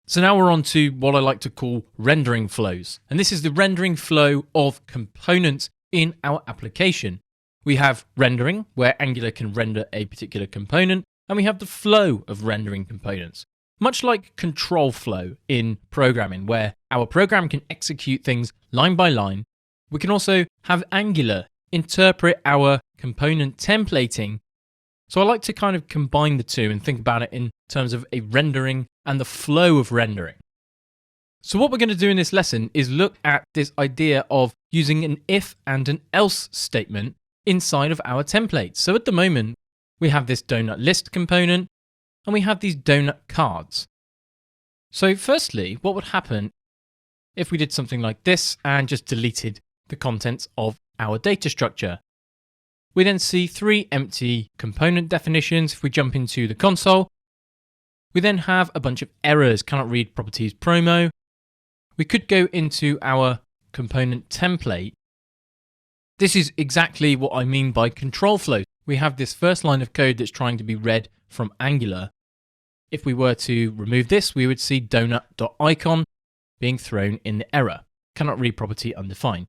So now we're on to what I like to call rendering flows. And this is the rendering flow of components in our application. We have rendering, where Angular can render a particular component, and we have the flow of rendering components. Much like control flow in programming, where our program can execute things line by line, we can also have Angular interpret our component templating. So I like to kind of combine the two and think about it in terms of a rendering and the flow of rendering. So what we're going to do in this lesson is look at this idea of using an if and an else statement inside of our templates. So at the moment, we have this donut list component and we have these donut cards. So firstly, what would happen if we did something like this and just deleted the contents of our data structure? We then see 3 empty component definitions. If we jump into the console, we then have a bunch of errors, cannot read properties promo. We could go into our component template. This is exactly what I mean by control flow. We have this first line of code that's trying to be read from Angular. If we were to remove this, we would see donut.icon being thrown in the error. Cannot read property undefined.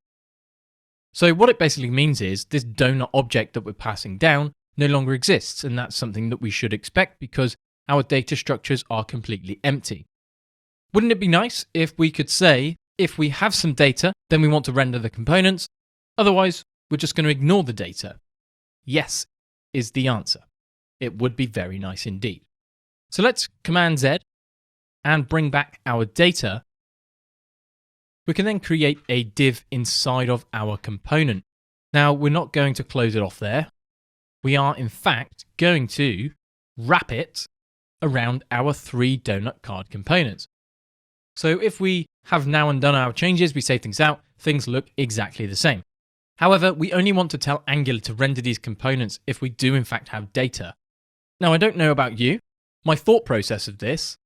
So what it basically means is this donut object that we're passing down no longer exists, and that's something that we should expect because our data structures are completely empty. Wouldn't it be nice if we could say, if we have some data, then we want to render the components, otherwise we're just going to ignore the data? Yes is the answer. It would be very nice indeed. So let's Command Z and bring back our data. We can then create a div inside of our component. Now, we're not going to close it off there. We are, in fact, going to wrap it around our 3 donut card components. So if we have now undone our changes, we save things out, things look exactly the same. However, we only want to tell Angular to render these components if we do, in fact, have data. Now, I don't know about you. My thought process of this,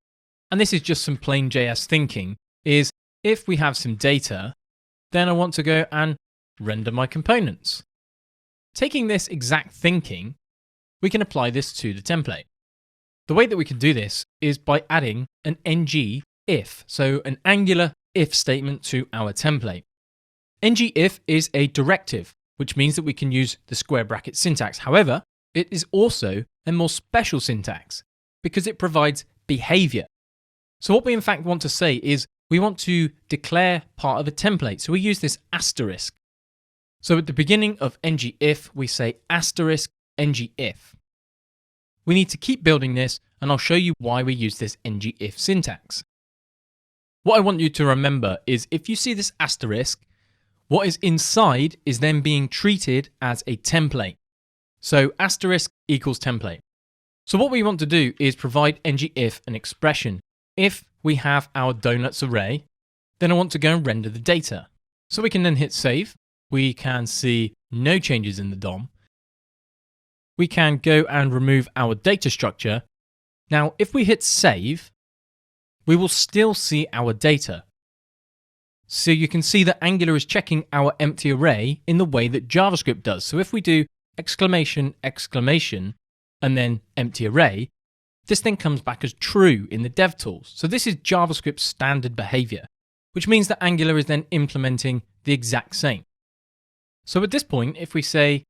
and this is just some plain JS thinking, is if we have some data, then I want to go and render my components. Taking this exact thinking, we can apply this to the template. The way that we can do this is by adding an ng if, so an Angular if statement to our template. Ng if is a directive, which means that we can use the square bracket syntax. However, it is also a more special syntax because it provides behavior. So what we in fact want to say is we want to declare part of a template. So we use this asterisk. So at the beginning of ng if, we say asterisk ng if. We need to keep building this, and I'll show you why we use this ng if syntax. What I want you to remember is if you see this asterisk, what is inside is then being treated as a template. So asterisk equals template. So what we want to do is provide ng if an expression. If we have our donuts array, then I want to go and render the data. So we can then hit save. We can see no changes in the DOM. We can go and remove our data structure. Now, if we hit save, we will still see our data. So you can see that Angular is checking our empty array in the way that JavaScript does. So if we do exclamation, exclamation, and then empty array, this then comes back as true in the dev tools. So this is JavaScript's standard behavior, which means that Angular is then implementing the exact same. So at this point, if we say,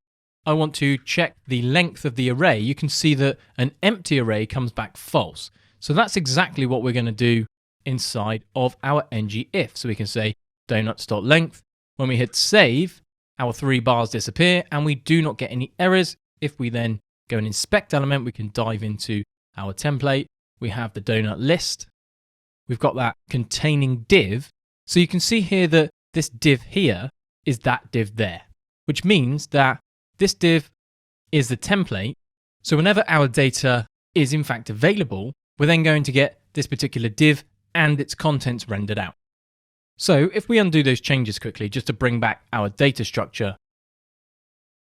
I want to check the length of the array, you can see that an empty array comes back false. So that's exactly what we're going to do inside of our ng if. So we can say donuts.length. When we hit save, our 3 bars disappear and we do not get any errors. If we then go and inspect element, we can dive into our template. We have the donut list. We've got that containing div. So you can see here that this div here is that div there, which means that this div is the template. So whenever our data is in fact available, we're then going to get this particular div and its contents rendered out. So if we undo those changes quickly, just to bring back our data structure,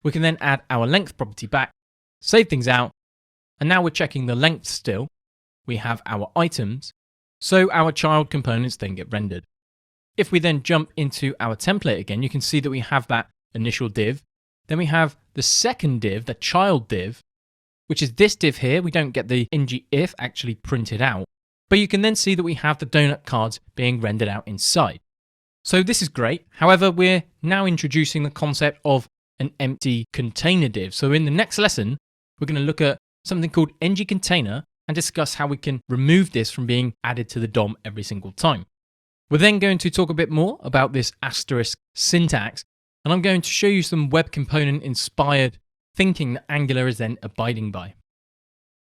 we can then add our length property back, save things out, and now we're checking the length still. We have our items, so our child components then get rendered. If we then jump into our template again, you can see that we have that initial div. Then we have the second div, the child div, which is this div here. We don't get the ng if actually printed out. but you can then see that we have the donut cards being rendered out inside. So this is great. However, we're now introducing the concept of an empty container div. So in the next lesson, we're going to look at something called ng-container and discuss how we can remove this from being added to the DOM every single time. We're then going to talk a bit more about this asterisk syntax, and I'm going to show you some web component inspired thinking that Angular is then abiding by.